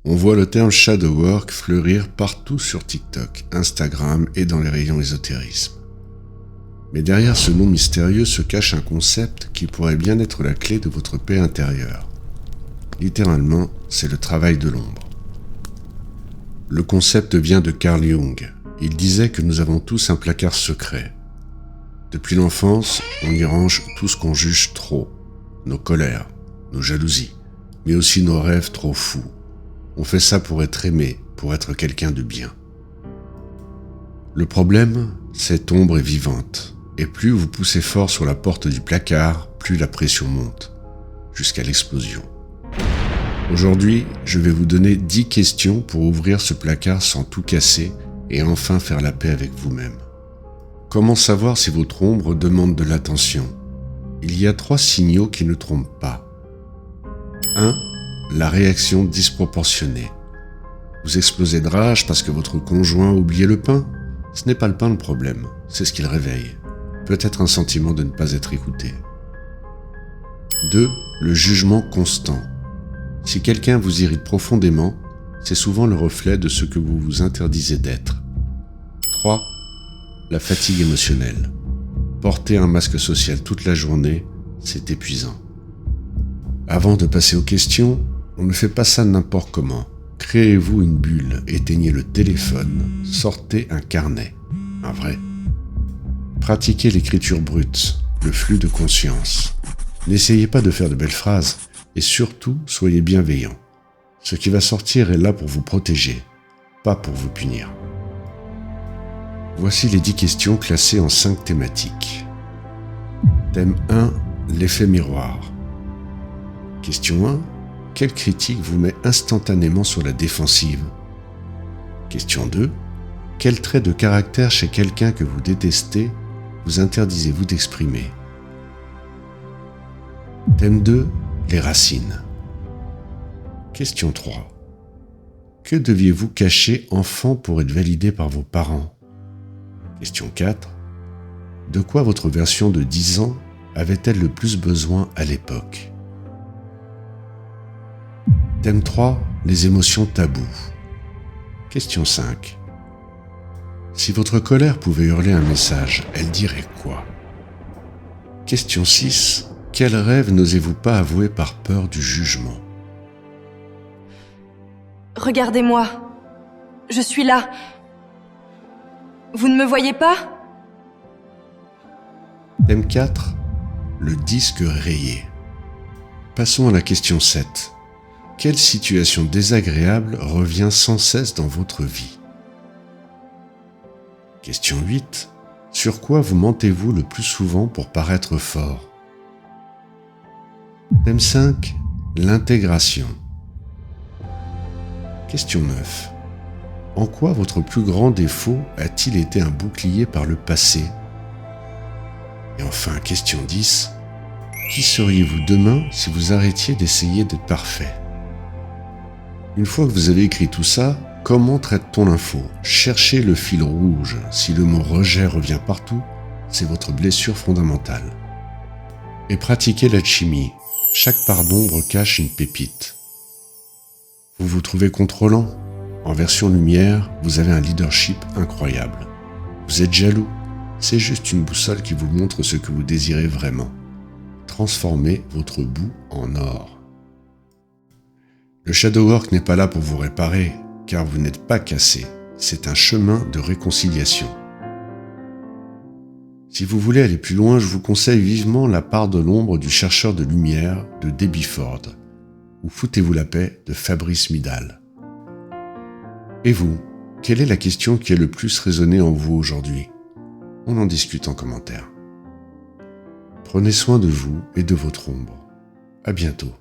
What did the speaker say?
On voit le terme shadow work fleurir partout sur TikTok, Instagram et dans les rayons ésotérisme. Mais derrière ce nom mystérieux se cache un concept qui pourrait bien être la clé de votre paix intérieure. Littéralement, c'est le travail de l'ombre. Le concept vient de Carl Jung. Il disait que nous avons tous un placard secret. Depuis l'enfance, on y range tout ce qu'on juge trop. Nos colères, nos jalousies, mais aussi nos rêves trop fous. On fait ça pour être aimé, pour être quelqu'un de bien. Le problème, cette ombre est vivante, et plus vous poussez fort sur la porte du placard, plus la pression monte, jusqu'à l'explosion. Aujourd'hui, je vais vous donner 10 questions pour ouvrir ce placard sans tout casser et enfin faire la paix avec vous-même. Comment savoir si votre ombre demande de l'attention ? Il y a 3 signaux qui ne trompent pas. 1. La réaction disproportionnée. Vous explosez de rage parce que votre conjoint a oublié le pain ? Ce n'est pas le pain le problème, c'est ce qu'il réveille. Peut-être un sentiment de ne pas être écouté. 2. Le jugement constant. Si quelqu'un vous irrite profondément, c'est souvent le reflet de ce que vous vous interdisez d'être. 3. La fatigue émotionnelle. Porter un masque social toute la journée, c'est épuisant. Avant de passer aux questions, on ne fait pas ça n'importe comment. Créez-vous une bulle, éteignez le téléphone, sortez un carnet, un vrai. Pratiquez l'écriture brute, le flux de conscience. N'essayez pas de faire de belles phrases et surtout soyez bienveillant. Ce qui va sortir est là pour vous protéger, pas pour vous punir. Voici les 10 questions classées en 5 thématiques. Thème 1, l'effet miroir. Question 1, quelle critique vous met instantanément sur la défensive ? Question 2, quel trait de caractère chez quelqu'un que vous détestez vous interdisez-vous d'exprimer ? Thème 2, les racines. Question 3, que deviez-vous cacher enfant pour être validé par vos parents ? Question 4, de quoi votre version de 10 ans avait-elle le plus besoin à l'époque ? Thème 3, les émotions taboues. Question 5. Si votre colère pouvait hurler un message, elle dirait quoi ? Question 6. Quel rêve n'osez-vous pas avouer par peur du jugement ? Regardez-moi. Je suis là. Vous ne me voyez pas ? Thème 4. Le disque rayé. Passons à la question 7. Quelle situation désagréable revient sans cesse dans votre vie ? Question 8. Sur quoi vous mentez-vous le plus souvent pour paraître fort ? Thème 5. L'intégration. Question 9. En quoi votre plus grand défaut a-t-il été un bouclier par le passé ? Et enfin, question 10. Qui seriez-vous demain si vous arrêtiez d'essayer d'être parfait ? Une fois que vous avez écrit tout ça, comment traite-t-on l'info ? Cherchez le fil rouge. Si le mot rejet revient partout, c'est votre blessure fondamentale. Et pratiquez l'alchimie. Chaque part d'ombre cache une pépite. Vous vous trouvez contrôlant ? En version lumière, vous avez un leadership incroyable. Vous êtes jaloux ? C'est juste une boussole qui vous montre ce que vous désirez vraiment. Transformez votre boue en or. Le shadow work n'est pas là pour vous réparer, car vous n'êtes pas cassé. C'est un chemin de réconciliation. Si vous voulez aller plus loin, je vous conseille vivement La part de l'ombre du chercheur de lumière de Debbie Ford ou Foutez-vous la paix de Fabrice Midal. Et vous, quelle est la question qui a le plus résonné en vous aujourd'hui ? On en discute en commentaire. Prenez soin de vous et de votre ombre. À bientôt.